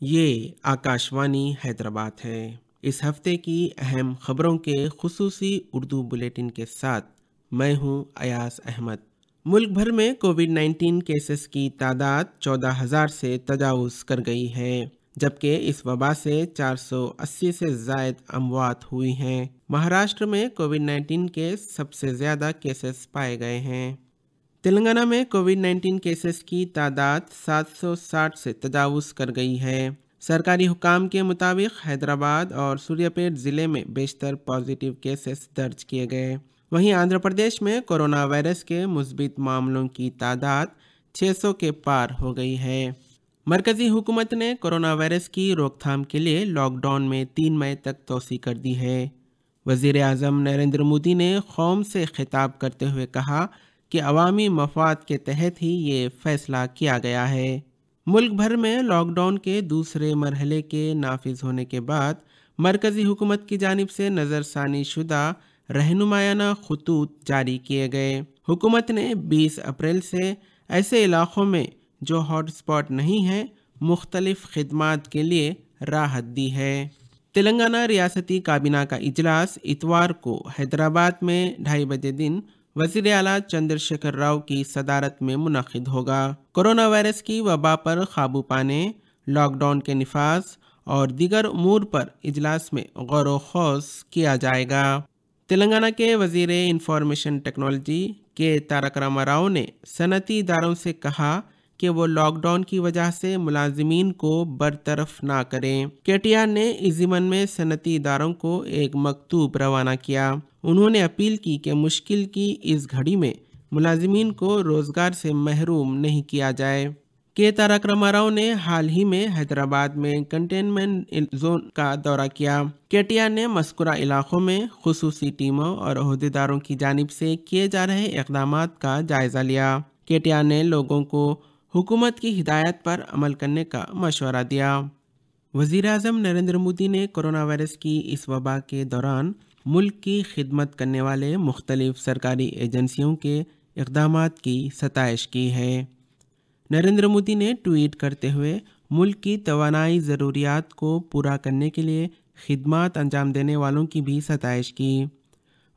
ये आकाशवाणी हैदराबाद है। इस हफ्ते की अहम खबरों के खुसूसी उर्दू बुलेटिन के साथ मैं हूं अयास अहमद। मुल्क भर में कोविड-19 केसेस की तादाद 14,000 से तजावुज़ कर गई है, जबकि इस वबा से 480 से ज़ायद अमवात हुई हैं। महाराष्ट्र में कोविड-19 के सबसे ज़्यादा केसेस पाए गए हैं। तेलंगाना में कोविड-19 केसेस की तादाद 760 से तजावुज़ कर गई है। सरकारी हुकाम के मुताबिक हैदराबाद और सूर्यापेट ज़िले में बेशतर पॉजिटिव केसेस दर्ज किए गए। वहीं आंध्र प्रदेश में कोरोना वायरस के मुस्बित मामलों की तादाद 600 के पार हो गई है। मरकज़ी हुकूमत ने कोरोना वायरस की रोकथाम के लिए लॉकडाउन में 3 मई तक तोसी कर दी है। वज़ीर आज़म नरेंद्र मोदी ने कौम से खिताब करते हुए कहा कि अवामी मफाद के तहत ही ये फैसला किया गया है। मुल्क भर में लॉकडाउन के दूसरे मरहले के नाफिज होने के बाद मरकज़ी हुकूमत की जानिब से नज़रसानी शुदा रहनुमायाना खतूत जारी किए गए। हुकूमत ने 20 अप्रैल से ऐसे इलाक़ों में जो हॉट स्पॉट नहीं हैं मुख्तलिफ खिदमात के लिए राहत दी है। तेलंगाना रियासती काबीना का इजलास इतवार को हैदराबाद में 2:30 बजे दिन वज़ीर आला चंद्रशेखर राव की सदारत में मुनक़िद होगा। कोरोना वायरस की वबा पर काबू पाने, लॉकडाउन के निफाज और दीगर उमूर पर इजलास में गौर व खौस किया जाएगा। तेलंगाना के वज़ीर इंफॉर्मेशन टेक्नोलॉजी के तारक रामाराव ने सनती इदारों से कहा कि वो लॉकडाउन की वजह से मुलाजिमीन को बरतरफ ना करें। केटीआर ने इस ज़िमन में सनती इदारों को एक मकतूब रवाना किया। उन्होंने अपील की कि मुश्किल की इस घड़ी में मुलाजिमीन को रोज़गार से महरूम नहीं किया जाए। के तारक रामाराव ने हाल ही में हैदराबाद में कंटेनमेंट जोन का दौरा किया। केटीआर ने मस्कुरा इलाकों में खुसूसी टीमों और अहदेदारों की जानिब से किए जा रहे इक़दामात का जायज़ा लिया। केटीआर ने लोगों को हुकूमत की हिदायत पर अमल करने का मशवरा दिया। वज़ीर आज़म नरेंद्र मोदी ने कोरोना वायरस की इस वबा के दौरान मुल्क की खिदमत करने वाले मुख्तलिफ सरकारी एजेंसियों के इक़दामात की सताइश की है। नरेंद्र मोदी ने ट्वीट करते हुए मुल्क की तवानाई ज़रूरियात को पूरा करने के लिए खिदमत अंजाम देने वालों की भी सताइश की।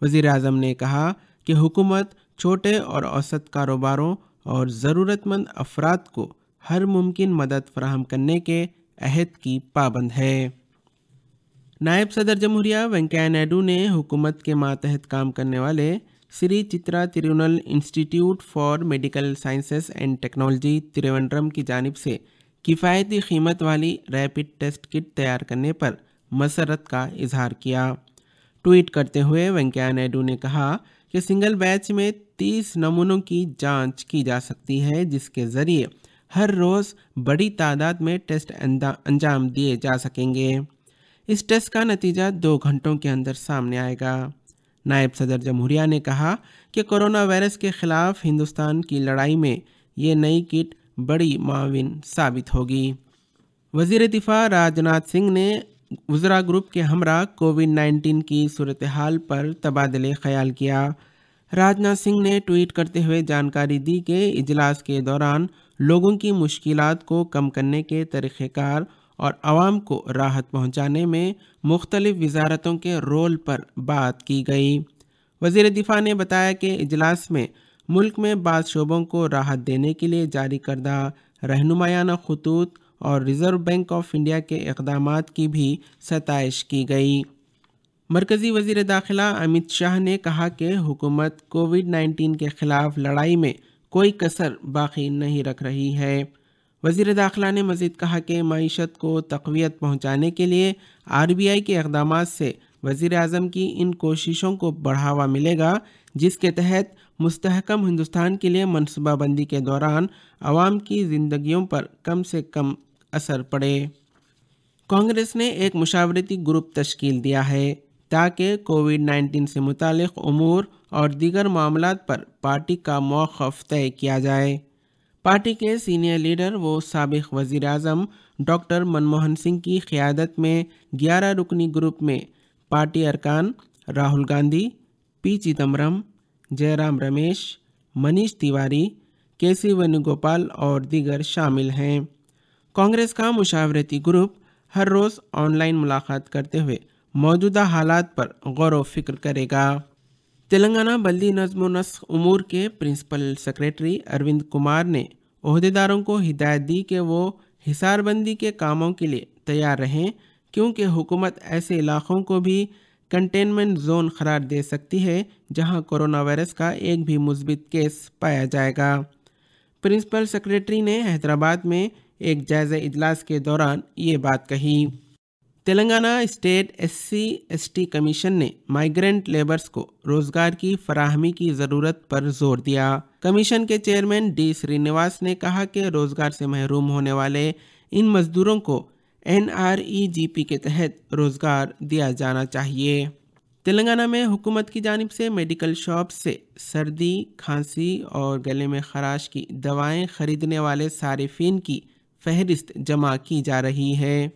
वज़ीर आज़म ने कहा कि हुकूमत छोटे और औसत कारोबारों और ज़रूरतमंद अफराद को हर मुमकिन मदद फराहम करने के अहद की पाबंद है। नायब सदर जमहूरिया वेंकैया नायडू ने हुकूमत के मातहत काम करने वाले Shri Chitra Tirunal institute for medical sciences and technology Trivandrum की जानिब से किफ़ायती कीमत वाली रैपिड टेस्ट किट तैयार करने पर मसरत का इजहार किया। ट्वीट करते हुए वेंकैया नायडू ने कहा कि सिंगल बैच में 30 नमूनों की जांच की जा सकती है, जिसके ज़रिए हर रोज़ बड़ी तादाद में टेस्ट अंजाम दिए जा सकेंगे। इस टेस्ट का नतीजा 2 घंटों के अंदर सामने आएगा। नायब सदर जमहूरिया ने कहा कि कोरोना वायरस के ख़िलाफ़ हिंदुस्तान की लड़ाई में ये नई किट बड़ी माविन साबित होगी। वज़ीर दिफ़ा राजनाथ सिंह ने वज़रा ग्रुप के हमरा कोविड-19 की सूरत हाल पर तबादले ख्याल किया। राजनाथ सिंह ने ट्वीट करते हुए जानकारी दी कि इजलास के दौरान लोगों की मुश्किलात को कम करने के तरीक़ेकार और आवाम को राहत पहुंचाने में मुख्तलिफ वज़ारतों के रोल पर बात की गई। वज़ीर दिफ़ा ने बताया कि इजलास में मुल्क में बाज़ शोबों को राहत देने के लिए जारी करदा रहनुमायाना खतूत और रिज़र्व बैंक ऑफ इंडिया के इक़दामात की भी सताइश की गई। मरकज़ी वज़ीर दाखिला अमित शाह ने कहा कि हुकूमत कोविड-19 के ख़िलाफ़ लड़ाई में कोई कसर बाकी नहीं रख रही है। वज़ीर दाखिला ने मज़ीद कहा कि मईशत को तक़वियत पहुँचाने के लिए RBI के इक़दामात से वज़ीर आज़म की इन कोशिशों को बढ़ावा मिलेगा, जिसके तहत मुस्तहकम हिंदुस्तान के लिए मनसूबाबंदी के दौरान आवाम की ज़िंदगियों पर कम से कम असर पड़े। कांग्रेस ने एक मुशावरती ग्रुप तश्कील दिया है ताकि कोविड-19 से मुतालिक उमूर और दीगर मामलात पर पार्टी का मौक़िफ़ तय किया जाए। पार्टी के सीनियर लीडर व साबिक़ वज़ीर आज़म डॉक्टर मनमोहन सिंह की क़ियादत में 11 रुकनी ग्रुप में पार्टी अरकान राहुल गांधी, पी चिदम्बरम, जयराम रमेश, मनीष तिवारी, केसी वेणुगोपाल और दीगर शामिल हैं। कांग्रेस का मुशावरती ग्रुप हर रोज़ ऑनलाइन मुलाकात करते हुए मौजूदा हालात पर गौर व फिक्र करेगा। तेलंगाना बल्दी नज़्म व नस्ख उमूर के प्रिंसिपल सेक्रेटरी अरविंद कुमार ने ओहदेदारों को हिदायत दी कि वो हिसारबंदी के कामों के लिए तैयार रहें, क्योंकि हुकूमत ऐसे इलाकों को भी कंटेनमेंट जोन करार दे सकती है जहां कोरोना वायरस का एक भी मुस्बित केस पाया जाएगा। प्रिंसिपल सेक्रेटरी ने हैदराबाद में एक जायज़ा इजलास के दौरान ये बात कही। तेलंगाना स्टेट SC/ST कमीशन ने माइग्रेंट लेबर्स को रोजगार की फराहमी की ज़रूरत पर जोर दिया। कमीशन के चेयरमैन D श्रीनिवास ने कहा कि रोजगार से महरूम होने वाले इन मजदूरों को NREGP के तहत रोजगार दिया जाना चाहिए। तेलंगाना में हुकूमत की जानिब से मेडिकल शॉप से सर्दी, खांसी और गले में खराश की दवाएं खरीदने वाले सारिफिन की फहरिस्त जमा की जा रही है।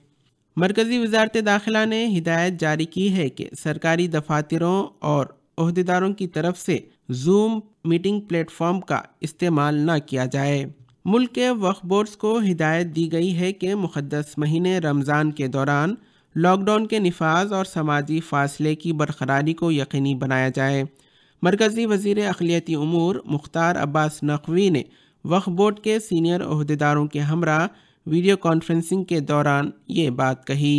मरकज़ी वज़ारत दाखिला ने हिदायत जारी की है कि सरकारी दफातरों और ओहदेदारों की तरफ से जूम मीटिंग प्लेटफॉर्म का इस्तेमाल न किया जाए। मुल्क के वक्फ बोर्ड्स को हिदायत दी गई है कि मुक़द्दस महीने रमज़ान के दौरान लॉकडाउन के निफाज और समाजी फासले की बरकरारी को यकीनी बनाया जाए। मरकज़ी वज़ीर अक़लियती उमूर मुख्तार अब्बास नक़वी ने वक्फ बोर्ड के सीनियर ओहदेदारों के हमरा वीडियो कॉन्फ्रेंसिंग के दौरान ये बात कही।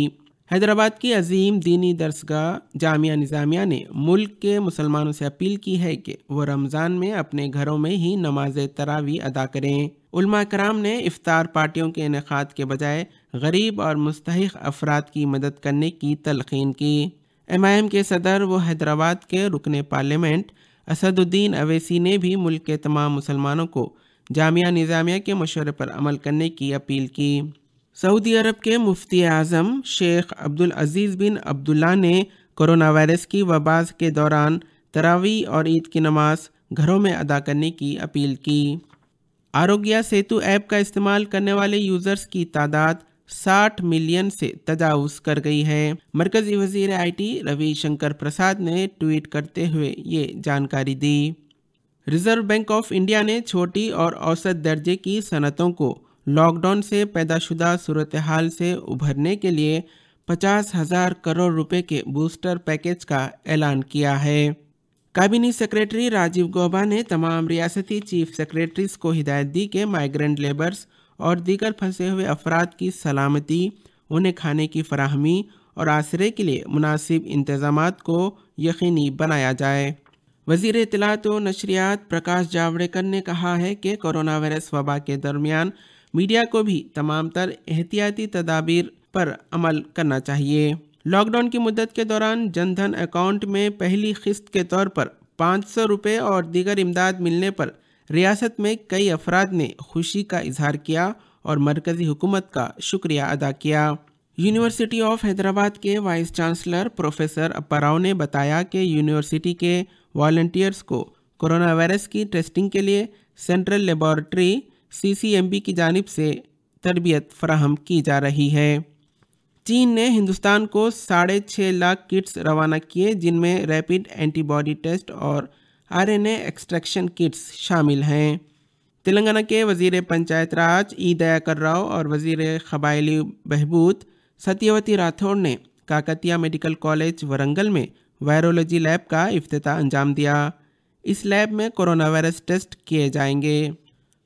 हैदराबाद की अजीम दीनी दरसगाह जामिया निज़ामिया ने मुल्क के मुसलमानों से अपील की है कि वो रमज़ान में अपने घरों में ही नमाज तरावी अदा करें। उलमा कराम ने इफ्तार पार्टियों के इनेकाद के बजाय गरीब और मुस्तहिक अफराद की मदद करने की तलकीन की। MIM के सदर व हैदराबाद के रुकने पार्लियामेंट असदुद्दीन अवैसी ने भी मुल्क के तमाम मुसलमानों को जामिया निज़ामिया के मशवरे पर अमल करने की अपील की। सऊदी अरब के मुफ्ती आज़म शेख अब्दुल अजीज़ बिन अब्दुल्ला ने कोरोना वायरस की वबा के दौरान तरावी और ईद की नमाज घरों में अदा करने की अपील की। आरोग्य सेतु ऐप का इस्तेमाल करने वाले यूज़र्स की तादाद 60 मिलियन से तजावुज़ कर गई है। मरकज़ी वज़ीर IT रवि शंकर प्रसाद ने ट्वीट करते हुए ये जानकारी दी। रिज़र्व बैंक ऑफ इंडिया ने छोटी और औसत दर्जे की सनतों को लॉकडाउन से पैदाशुदा सूरत हाल से उभरने के लिए 50,000 करोड़ रुपए के बूस्टर पैकेज का ऐलान किया है। काबीना सेक्रेटरी राजीव गौबा ने तमाम रियासती चीफ सेक्रेटरीज को हिदायत दी कि माइग्रेंट लेबर्स और दीगर फंसे हुए अफराद की सलामती, उन्हें खाने की फराहमी और आसरे के लिए मुनासिब इंतजामात को यकीनी बनाया जाए। वज़ीर इत्तलात व नशरियात प्रकाश जावड़ेकर ने कहा है कि कोरोना वायरस वबा के दरमियान मीडिया को भी तमाम तर एहतियाती तदाबीर पर अमल करना चाहिए। लॉकडाउन की मुद्दत के दौरान जनधन अकाउंट में पहली किस्त के तौर पर 500 रुपये और दीगर इमदाद मिलने पर रियासत में कई अफराद ने खुशी का इजहार किया और मरकज़ी हुकूमत का शुक्रिया अदा किया। यूनिवर्सिटी ऑफ हैदराबाद के वाइस चांसलर प्रोफेसर अप्पा राव ने बताया कि यूनिवर्सिटी के वॉलंटियर्स को कोरोना वायरस की टेस्टिंग के लिए सेंट्रल लेबॉरेटरी CCMB की जानिब से तरबियत फराहम की जा रही है। चीन ने हिंदुस्तान को 6.5 लाख किट्स रवाना किए, जिनमें रैपिड एंटीबॉडी टेस्ट और RNA एक्सट्रैक्शन किट्स शामिल हैं। तेलंगाना के वज़ीर पंचायत राज E दयाकर राव और वज़ीर क़बायली बहबूद सत्यवती राठौड़ ने काकतिया मेडिकल कॉलेज वरंगल में वायरोलॉजी लैब का इफ्तिताह अंजाम दिया। इस लैब में कोरोना वायरस टेस्ट किए जाएंगे।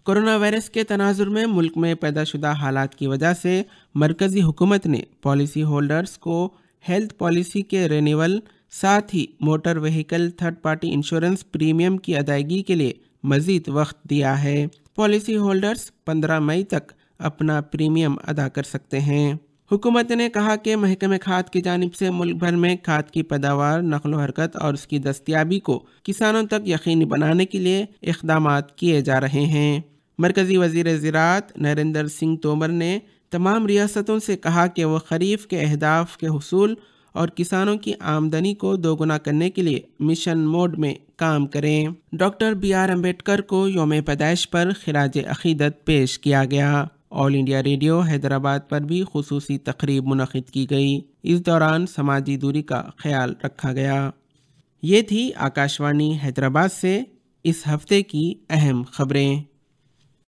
कोरोना वायरस के तनाजुर में मुल्क में पैदाशुदा हालात की वजह से मरकज़ी हुकूमत ने पॉलिसी होल्डर्स को हेल्थ पॉलिसी के रिन्यूअल, साथ ही motor vehicle third party insurance premium की अदायगी के लिए मज़ीद वक्त दिया है। पॉलिसी होल्डर्स 15 मई तक अपना प्रीमियम अदा कर सकते हैं। हुकूमत ने कहा कि महकमे खाद की जानिब से मुल्क भर में खाद की पैदावार, नक़्ल हरकत और उसकी दस्तियाबी को किसानों तक यकीनी बनाने के लिए इक़दामात किए जा रहे हैं। मरकज़ी वज़ीर ज़राअत नरेंद्र सिंह तोमर ने तमाम रियासतों से कहा कि वह खरीफ के अहदाफ के हुसूल और किसानों की आमदनी को दोगुना करने के लिए मिशन मोड में काम करें। डॉक्टर BR अम्बेडकर को यौम पैदाइश पर खिराज अक़ीदत पेश किया गया। ऑल इंडिया रेडियो हैदराबाद पर भी खुसूसी तकरीब मुनक़िद की गई। इस दौरान समाजी दूरी का ख्याल रखा गया। ये थी आकाशवाणी हैदराबाद से इस हफ्ते की अहम खबरें।